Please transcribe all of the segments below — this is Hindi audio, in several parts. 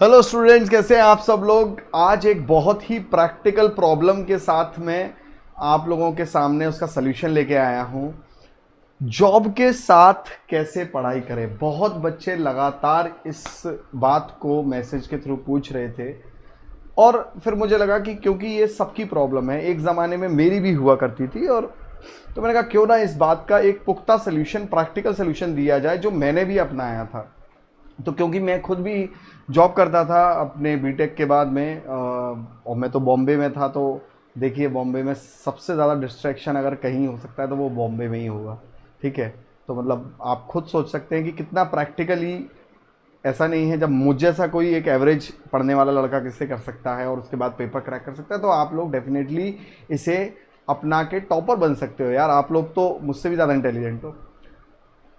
हेलो स्टूडेंट्स, कैसे हैं आप सब लोग। आज एक बहुत ही प्रैक्टिकल प्रॉब्लम के साथ में आप लोगों के सामने उसका सलूशन लेके आया हूं। जॉब के साथ कैसे पढ़ाई करें। बहुत बच्चे लगातार इस बात को मैसेज के थ्रू पूछ रहे थे और फिर मुझे लगा कि क्योंकि ये सबकी प्रॉब्लम है, एक ज़माने में मेरी भी हुआ करती थी, और तो मैंने कहा क्यों ना इस बात का एक पुख्ता सलूशन, प्रैक्टिकल सलूशन दिया जाए जो मैंने भी अपनाया था। तो क्योंकि मैं खुद भी जॉब करता था अपने बीटेक के बाद में, और मैं तो बॉम्बे में था, तो देखिए बॉम्बे में सबसे ज़्यादा डिस्ट्रैक्शन अगर कहीं हो सकता है तो वो बॉम्बे में ही होगा। ठीक है, तो मतलब आप खुद सोच सकते हैं कि कितना प्रैक्टिकली ऐसा नहीं है। जब मुझ जैसा कोई एक एवरेज पढ़ने वाला लड़का किससे कर सकता है और उसके बाद पेपर क्रैक कर सकता है, तो आप लोग डेफिनेटली इसे अपना के टॉपर बन सकते हो। यार आप लोग तो मुझसे भी ज़्यादा इंटेलिजेंट हो।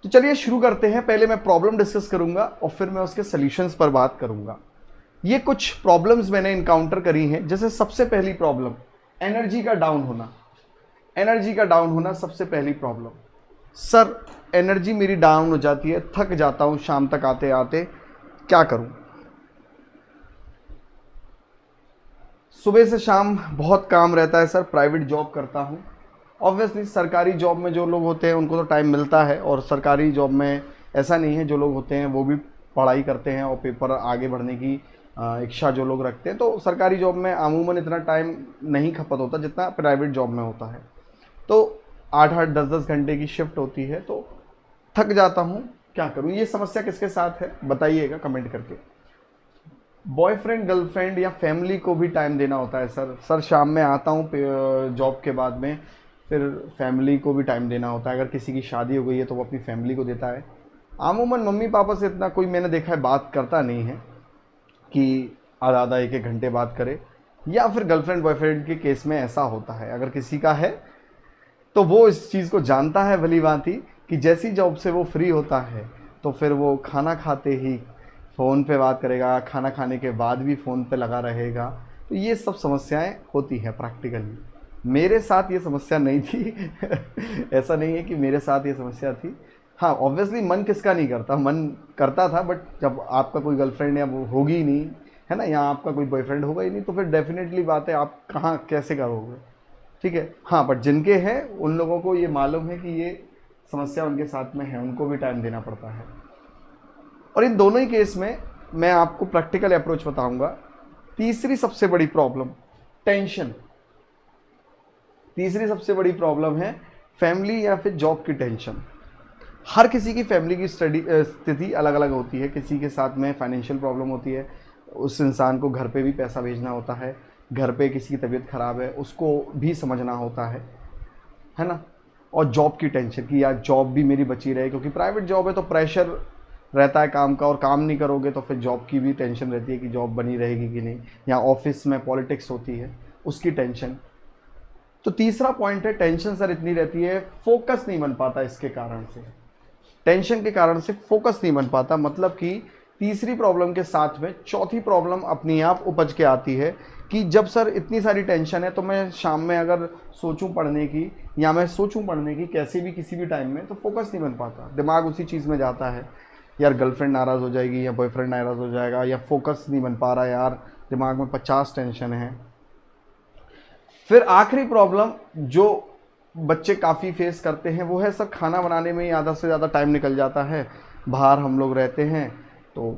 तो चलिए शुरू करते हैं। पहले मैं प्रॉब्लम डिस्कस करूंगा और फिर मैं उसके सॉल्यूशंस पर बात करूंगा। ये कुछ प्रॉब्लम्स मैंने इनकाउंटर करी हैं। जैसे सबसे पहली प्रॉब्लम, एनर्जी का डाउन होना। एनर्जी का डाउन होना सबसे पहली प्रॉब्लम। सर एनर्जी मेरी डाउन हो जाती है, थक जाता हूं शाम तक आते आते, क्या करूं। सुबह से शाम बहुत काम रहता है सर, प्राइवेट जॉब करता हूं। ऑब्वियसली सरकारी जॉब में जो लोग होते हैं उनको तो टाइम मिलता है, और सरकारी जॉब में ऐसा नहीं है, जो लोग होते हैं वो भी पढ़ाई करते हैं और पेपर आगे बढ़ने की इच्छा जो लोग रखते हैं। तो सरकारी जॉब में अमूमन इतना टाइम नहीं खपत होता जितना प्राइवेट जॉब में होता है। तो 8-8 10-10 घंटे की शिफ्ट होती है, तो थक जाता हूँ, क्या करूँ। ये समस्या किसके साथ है बताइएगा कमेंट करके। बॉयफ्रेंड, गर्लफ्रेंड या फैमिली को भी टाइम देना होता है सर शाम में आता हूँ जॉब के बाद में, फिर फैमिली को भी टाइम देना होता है। अगर किसी की शादी हो गई है तो वो अपनी फैमिली को देता है। अमूमन मम्मी पापा से इतना कोई मैंने देखा है बात करता नहीं है कि आधा आधा 1-1 घंटे बात करे। या फिर गर्लफ्रेंड बॉयफ्रेंड के केस में ऐसा होता है, अगर किसी का है तो वो इस चीज़ को जानता है भली भांति कि जैसी जॉब से वो फ्री होता है तो फिर वो खाना खाते ही फ़ोन पे बात करेगा, खाना खाने के बाद भी फ़ोन पे लगा रहेगा। तो ये सब समस्याएं होती हैं प्रैक्टिकली। मेरे साथ ये समस्या नहीं थी ऐसा नहीं है कि मेरे साथ ये समस्या थी। हाँ ऑब्वियसली मन किसका नहीं करता, मन करता था, बट जब आपका कोई गर्लफ्रेंड या वो होगी ही नहीं है ना, या आपका कोई बॉयफ्रेंड होगा ही नहीं, तो फिर डेफिनेटली बात है आप कहाँ कैसे करोगे। ठीक है, हाँ बट जिनके हैं उन लोगों को ये मालूम है कि ये समस्या उनके साथ में है, उनको भी टाइम देना पड़ता है। और इन दोनों ही केस में मैं आपको प्रैक्टिकल अप्रोच बताऊंगा। तीसरी सबसे बड़ी प्रॉब्लम, टेंशन। तीसरी सबसे बड़ी प्रॉब्लम है फैमिली या फिर जॉब की टेंशन। हर किसी की फैमिली की स्थिति अलग अलग होती है। किसी के साथ में फाइनेंशियल प्रॉब्लम होती है, उस इंसान को घर पे भी पैसा भेजना होता है, घर पे किसी की तबीयत ख़राब है उसको भी समझना होता है ना। और जॉब की टेंशन कि यार जॉब भी मेरी बची रहे, क्योंकि प्राइवेट जॉब है तो प्रेशर रहता है काम का, और काम नहीं करोगे तो फिर जॉब की भी टेंशन रहती है कि जॉब बनी रहेगी कि नहीं। या ऑफिस में पॉलिटिक्स होती है, उसकी टेंशन। तो तीसरा पॉइंट है टेंशन सर इतनी रहती है, फोकस नहीं बन पाता। इसके कारण से, टेंशन के कारण से फोकस नहीं बन पाता। मतलब कि तीसरी प्रॉब्लम के साथ में चौथी प्रॉब्लम अपनी आप उपज के आती है कि जब सर इतनी सारी टेंशन है तो मैं शाम में अगर सोचूं पढ़ने की, या मैं सोचूं पढ़ने की कैसे भी किसी भी टाइम में, तो फोकस नहीं बन पाता, दिमाग उसी चीज़ में जाता है। यार गर्लफ्रेंड नाराज़ हो जाएगी या बॉयफ्रेंड नाराज़ हो जाएगा, या फोकस नहीं बन पा रहा यार, दिमाग में 50 टेंशन है। फिर आखिरी प्रॉब्लम जो बच्चे काफ़ी फेस करते हैं वो है सर खाना बनाने में ही आधा से ज़्यादा टाइम निकल जाता है। बाहर हम लोग रहते हैं तो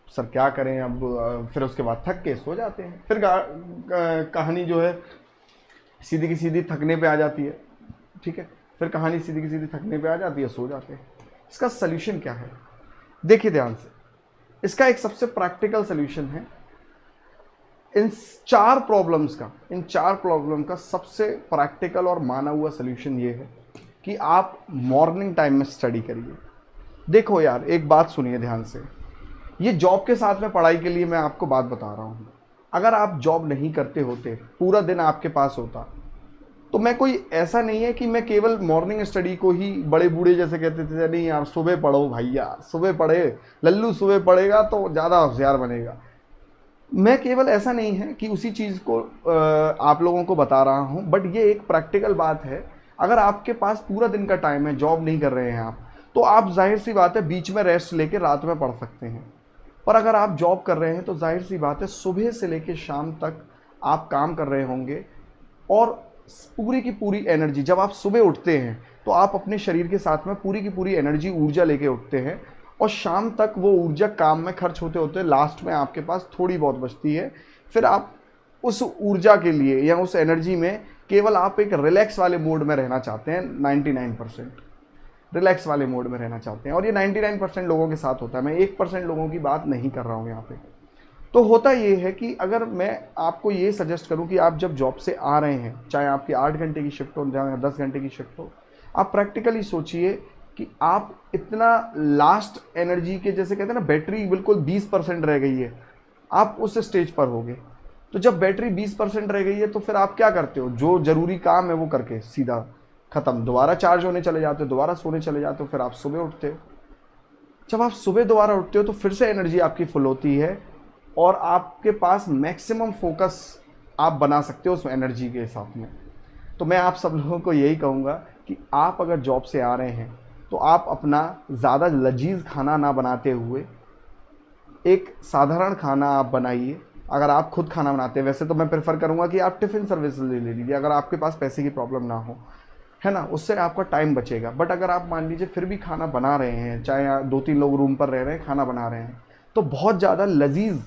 सर क्या करें अब, फिर उसके बाद थक के सो जाते हैं। फिर कहानी जो है सीधी की सीधी थकने पे आ जाती है। ठीक है, फिर कहानी सीधी की सीधी थकने पे आ जाती है, सो जाते हैं। इसका सल्यूशन क्या है देखिए ध्यान से। इसका एक सबसे प्रैक्टिकल सल्यूशन है। इन चार प्रॉब्लम का सबसे प्रैक्टिकल और माना हुआ सल्यूशन ये है कि आप मॉर्निंग टाइम में स्टडी करिए। देखो यार एक बात सुनिए ध्यान से, ये जॉब के साथ में पढ़ाई के लिए मैं आपको बात बता रहा हूँ। अगर आप जॉब नहीं करते होते, पूरा दिन आपके पास होता, तो मैं कोई ऐसा नहीं है कि मैं केवल मॉर्निंग स्टडी को ही, बड़े बूढ़े जैसे कहते थे नहीं यार सुबह पढ़ो भैया, सुबह पढ़े, लल्लू सुबह पढ़ेगा तो ज़्यादा होशियार बनेगा। मैं केवल ऐसा नहीं है कि उसी चीज़ को आप लोगों को बता रहा हूँ, बट ये एक प्रैक्टिकल बात है। अगर आपके पास पूरा दिन का टाइम है, जॉब नहीं कर रहे हैं आप, तो आप जाहिर सी बात है बीच में रेस्ट लेके रात में पढ़ सकते हैं। पर अगर आप जॉब कर रहे हैं तो जाहिर सी बात है सुबह से लेकर शाम तक आप काम कर रहे होंगे, और पूरी की पूरी एनर्जी जब आप सुबह उठते हैं तो आप अपने शरीर के साथ में पूरी की पूरी एनर्जी, ऊर्जा लेके उठते हैं, और शाम तक वो ऊर्जा काम में खर्च होते होते लास्ट में आपके पास थोड़ी बहुत बचती है। फिर आप उस ऊर्जा के लिए या उस एनर्जी में केवल आप एक रिलैक्स वाले मोड में रहना चाहते हैं। 99% रिलैक्स वाले मोड में रहना चाहते हैं, और ये 99% लोगों के साथ होता है। मैं 1% लोगों की बात नहीं कर रहा हूँ यहाँ पे। तो होता ये है कि अगर मैं आपको ये सजेस्ट करूँ कि आप जब जॉब से आ रहे हैं, चाहे आपकी 8 घंटे की शिफ्ट हो चाहे 10 घंटे की शिफ्ट हो, आप प्रैक्टिकली सोचिए कि आप इतना लास्ट एनर्जी के, जैसे कहते हैं ना बैटरी बिल्कुल 20% रह गई है, आप उस स्टेज पर होगे। तो जब बैटरी 20% रह गई है तो फिर आप क्या करते हो, जो ज़रूरी काम है वो करके सीधा ख़त्म, दोबारा चार्ज होने चले जाते हो, दोबारा सोने चले जाते हो, फिर आप सुबह उठते हो। जब आप सुबह दोबारा उठते हो तो फिर से एनर्जी आपकी फुल होती है, और आपके पास मैक्सिमम फोकस आप बना सकते हो उस एनर्जी के साथ में। तो मैं आप सब लोगों को यही कहूँगा कि आप अगर जॉब से आ रहे हैं तो आप अपना ज़्यादा लजीज खाना ना बनाते हुए एक साधारण खाना आप बनाइए। अगर आप खुद खाना बनाते हैं, वैसे तो मैं प्रेफर करूँगा कि आप टिफ़िन सर्विस ले लीजिए अगर आपके पास पैसे की प्रॉब्लम ना हो, है ना, उससे आपका टाइम बचेगा। बट अगर आप मान लीजिए फिर भी खाना बना रहे हैं, चाहे 2-3 लोग रूम पर रह रहे हैं खाना बना रहे हैं, तो बहुत ज़्यादा लजीज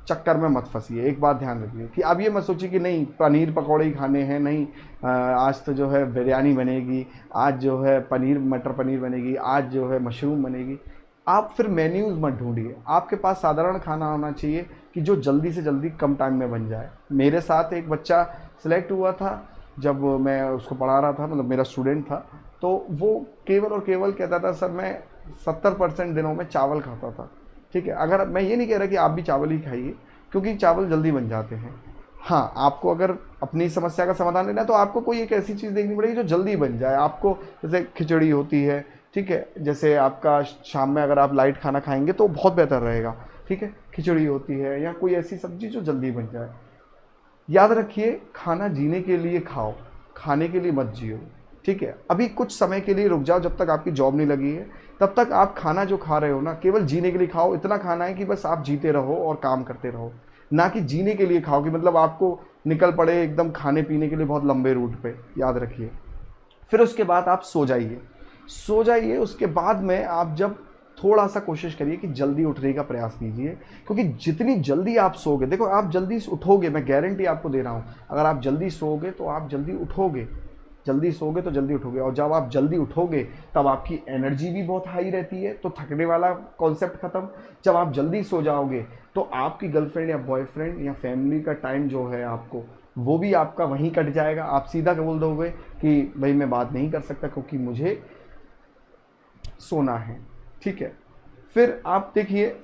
चक्कर में मत फंसिए। एक बात ध्यान रखिए कि आप ये मत सोचिए कि नहीं पनीर पकौड़े ही खाने हैं, नहीं आज तो जो है बिरयानी बनेगी, आज जो है पनीर मटर पनीर बनेगी, आज जो है मशरूम बनेगी। आप फिर मेन्यूज़ मत ढूंढिए, आपके पास साधारण खाना होना चाहिए कि जो जल्दी से जल्दी कम टाइम में बन जाए। मेरे साथ एक बच्चा सिलेक्ट हुआ था, जब मैं उसको पढ़ा रहा था, मतलब मेरा स्टूडेंट था, तो वो केवल और केवल कहता था सर मैं 70% दिनों में चावल खाता था। ठीक है, अगर मैं ये नहीं कह रहा कि आप भी चावल ही खाइए, क्योंकि चावल जल्दी बन जाते हैं। हाँ, आपको अगर अपनी समस्या का समाधान लेना है तो आपको कोई एक ऐसी चीज़ देखनी पड़ेगी जो जल्दी बन जाए। आपको जैसे खिचड़ी होती है, ठीक है, जैसे आपका शाम में अगर आप लाइट खाना खाएंगे तो बहुत बेहतर रहेगा। ठीक है, खिचड़ी होती है या कोई ऐसी सब्जी जो जल्दी बन जाए। याद रखिए, खाना जीने के लिए खाओ, खाने के लिए मत जियो। ठीक है, अभी कुछ समय के लिए रुक जाओ, जब तक आपकी जॉब नहीं लगी है तब तक आप खाना जो खा रहे हो ना केवल जीने के लिए खाओ। इतना खाना है कि बस आप जीते रहो और काम करते रहो, ना कि जीने के लिए खाओ कि मतलब आपको निकल पड़े एकदम खाने पीने के लिए बहुत लंबे रूट पे। याद रखिए, फिर उसके बाद आप सो जाइए, सो जाइए। उसके बाद में आप जब थोड़ा सा कोशिश करिए कि जल्दी उठने का प्रयास कीजिए, क्योंकि जितनी जल्दी आप सोओगे, देखो आप जल्दी उठोगे, मैं गारंटी आपको दे रहा हूँ, अगर आप जल्दी सोओगे तो आप जल्दी उठोगे, जल्दी सोओगे तो जल्दी उठोगे। और जब आप जल्दी उठोगे तब आपकी एनर्जी भी बहुत हाई रहती है, तो थकने वाला कॉन्सेप्ट खत्म। जब आप जल्दी सो जाओगे तो आपकी गर्लफ्रेंड या बॉयफ्रेंड या फैमिली का टाइम जो है आपको, वो भी आपका वहीं कट जाएगा। आप सीधा बोल दोगे कि भाई मैं बात नहीं कर सकता क्योंकि मुझे सोना है। ठीक है, फिर आप देखिए,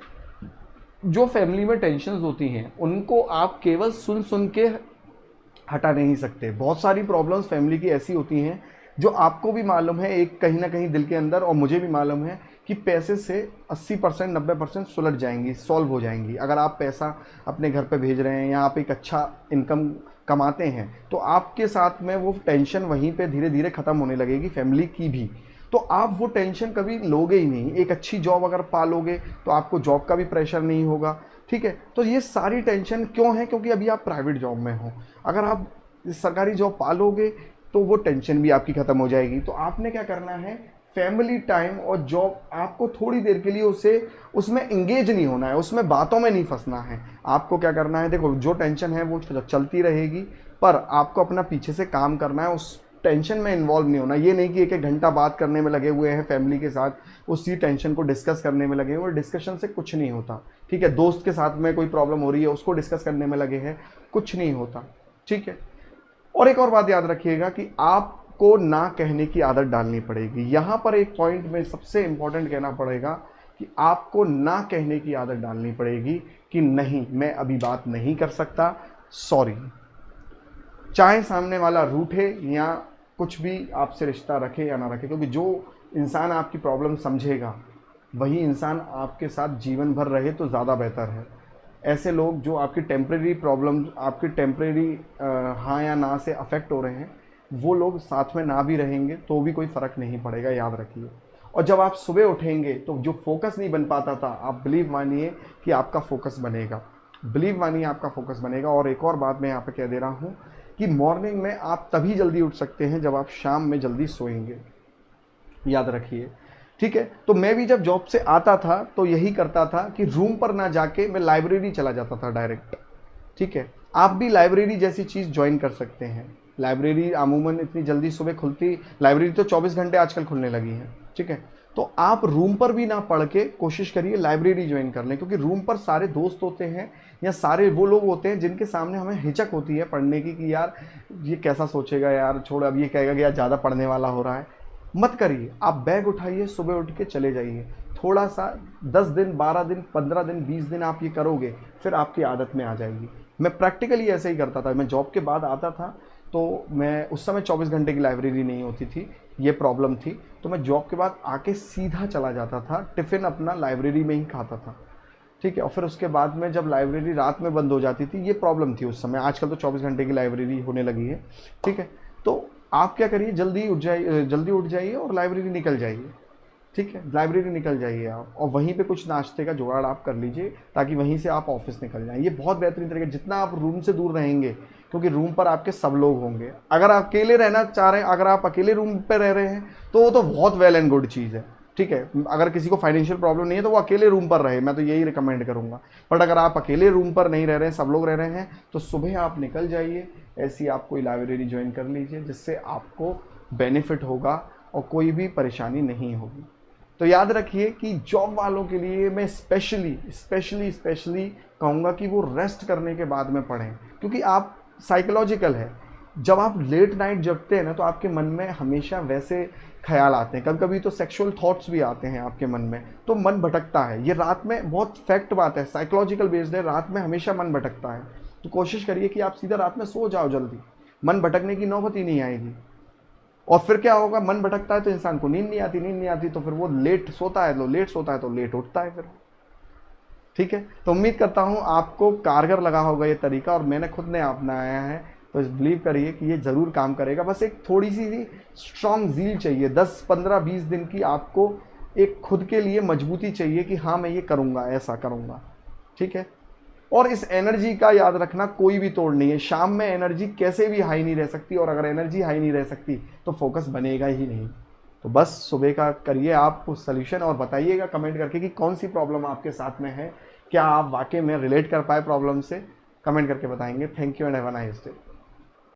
जो फैमिली में टेंशन्स होती हैं उनको आप केवल सुन सुन के हटा नहीं सकते। बहुत सारी प्रॉब्लम्स फैमिली की ऐसी होती हैं जो आपको भी मालूम है एक कहीं ना कहीं दिल के अंदर, और मुझे भी मालूम है कि पैसे से 80% 90% सुलझ जाएंगी, सॉल्व हो जाएंगी। अगर आप पैसा अपने घर पे भेज रहे हैं या आप एक अच्छा इनकम कमाते हैं तो आपके साथ में वो टेंशन वहीं पे धीरे धीरे ख़त्म होने लगेगी, फैमिली की भी। तो आप वो टेंशन कभी लोगे ही नहीं। एक अच्छी जॉब अगर पालोगे तो आपको जॉब का भी प्रेशर नहीं होगा। ठीक है, तो ये सारी टेंशन क्यों है, क्योंकि अभी आप प्राइवेट जॉब में हो। अगर आप सरकारी जॉब पालोगे तो वो टेंशन भी आपकी ख़त्म हो जाएगी। तो आपने क्या करना है, फैमिली टाइम और जॉब, आपको थोड़ी देर के लिए उसमें इंगेज नहीं होना है, उसमें बातों में नहीं फंसना है। आपको क्या करना है, देखो जो टेंशन है वो चलती रहेगी, पर आपको अपना पीछे से काम करना है, उस टेंशन में इन्वॉल्व नहीं होना। ये नहीं कि एक एक घंटा बात करने में लगे हुए हैं फैमिली के साथ, उसी टेंशन को डिस्कस करने में लगे हुए, और डिस्कशन से कुछ नहीं होता। ठीक है, दोस्त के साथ में कोई प्रॉब्लम हो रही है उसको डिस्कस करने में लगे हैं, कुछ नहीं होता। ठीक है, और एक और बात याद रखिएगा कि आपको ना कहने की आदत डालनी पड़ेगी। यहाँ पर एक पॉइंट में सबसे इंपॉर्टेंट कहना पड़ेगा कि आपको ना कहने की आदत डालनी पड़ेगी कि नहीं मैं अभी बात नहीं कर सकता, सॉरी। चाहे सामने वाला रूठे या कुछ भी आपसे रिश्ता रखे या ना रखे, क्योंकि जो इंसान आपकी प्रॉब्लम समझेगा वही इंसान आपके साथ जीवन भर रहे तो ज़्यादा बेहतर है। ऐसे लोग जो आपकी टेम्परेरी प्रॉब्लम, आपकी टेम्परेरी हाँ या ना से अफेक्ट हो रहे हैं, वो लोग साथ में ना भी रहेंगे तो भी कोई फ़र्क नहीं पड़ेगा, याद रखिए। और जब आप सुबह उठेंगे तो जो फोकस नहीं बन पाता था, आप बिलीव मानिए कि आपका फोकस बनेगा, बिलीव मानिए आपका फोकस बनेगा। और एक और बात मैं यहाँ पे कह दे रहा हूँ कि मॉर्निंग में आप तभी जल्दी उठ सकते हैं जब आप शाम में जल्दी सोएंगे, याद रखिए, ठीक है। तो मैं भी जब जॉब से आता था तो यही करता था कि रूम पर ना जाके मैं लाइब्रेरी चला जाता था डायरेक्ट, ठीक है। आप भी लाइब्रेरी जैसी चीज़ ज्वाइन कर सकते हैं। लाइब्रेरी अमूमन इतनी जल्दी सुबह खुलती, लाइब्रेरी तो 24 घंटे आजकल खुलने लगी है, ठीक है। तो आप रूम पर भी ना पढ़ के कोशिश करिए लाइब्रेरी ज्वाइन कर लें, क्योंकि रूम पर सारे दोस्त होते हैं या सारे वो लोग होते हैं जिनके सामने हमें हिचक होती है पढ़ने की कि यार ये कैसा सोचेगा, यार छोड़, अब ये कहेगा कि यार ज़्यादा पढ़ने वाला हो रहा है। मत करिए, आप बैग उठाइए, सुबह उठ के चले जाइए। थोड़ा सा 10 दिन, 12 दिन, 15 दिन, 20 दिन आप ये करोगे, फिर आपकी आदत में आ जाएगी। मैं प्रैक्टिकली ऐसे ही करता था। मैं जॉब के बाद आता था तो मैं उस समय 24 घंटे की लाइब्रेरी नहीं होती थी, ये प्रॉब्लम थी। तो मैं जॉब के बाद आके सीधा चला जाता था, टिफ़िन अपना लाइब्रेरी में ही खाता था, ठीक है। और फिर उसके बाद में जब लाइब्रेरी रात में बंद हो जाती थी, ये प्रॉब्लम थी उस समय। आजकल तो 24 घंटे की लाइब्रेरी होने लगी है, ठीक है। तो आप क्या करिए, जल्दी उठ जाइए और लाइब्रेरी निकल जाइए, ठीक है। लाइब्रेरी निकल जाइए आप, और वहीं पे कुछ नाश्ते का जुगाड़ आप कर लीजिए ताकि वहीं से आप ऑफिस निकल जाएं। ये बहुत बेहतरीन तरीका है। जितना आप रूम से दूर रहेंगे, क्योंकि रूम पर आपके सब लोग होंगे। अगर आप अकेले रहना चाह रहे हैं, अगर आप अकेले रूम पे रह रहे हैं तो वो तो बहुत वेल एंड गुड चीज़ है, ठीक है। अगर किसी को फाइनेंशियल प्रॉब्लम नहीं है तो वो अकेले रूम पर रहे, मैं तो यही रिकमेंड करूँगा। बट अगर आप अकेले रूम पर नहीं रह रहे हैं, सब लोग रह रहे हैं, तो सुबह आप निकल जाइए, ऐसी आप कोई लाइब्रेरी ज्वाइन कर लीजिए जिससे आपको बेनिफिट होगा और कोई भी परेशानी नहीं होगी। तो याद रखिए कि जॉब वालों के लिए मैं स्पेशली कहूँगा कि वो रेस्ट करने के बाद में पढ़ें, क्योंकि आप साइकोलॉजिकल है। जब आप लेट नाइट जगते हैं ना, तो आपके मन में हमेशा वैसे ख्याल आते हैं, कभी कभी तो सेक्सुअल थॉट्स भी आते हैं आपके मन में, तो मन भटकता है। ये रात में बहुत फैक्ट बात है, साइकोलॉजिकल बेस्ड है, रात में हमेशा मन भटकता है। तो कोशिश करिए कि आप सीधा रात में सो जाओ जल्दी, मन भटकने की नौबत ही नहीं आएगी। और फिर क्या होगा, मन भटकता है तो इंसान को नींद नहीं आती, तो फिर वो लेट सोता है तो लेट उठता है फिर, ठीक है। तो उम्मीद करता हूँ आपको कारगर लगा होगा ये तरीका, और मैंने खुद ने अपनाया है, तो बिलीव करिए कि ये ज़रूर काम करेगा। बस एक थोड़ी सी स्ट्रॉन्ग ज़ील चाहिए, 10, 15, 20 दिन की आपको एक खुद के लिए मजबूती चाहिए कि हाँ मैं ये करूँगा, ऐसा करूँगा, ठीक है। और इस एनर्जी का याद रखना कोई भी तोड़ नहीं है। शाम में एनर्जी कैसे भी हाई नहीं रह सकती, और अगर एनर्जी हाई नहीं रह सकती तो फोकस बनेगा ही नहीं। तो बस सुबह का करिए आप सॉल्यूशन, और बताइएगा कमेंट करके कि कौन सी प्रॉब्लम आपके साथ में है, क्या आप वाकई में रिलेट कर पाए प्रॉब्लम से, कमेंट करके बताएंगे। Thank you and have a nice day.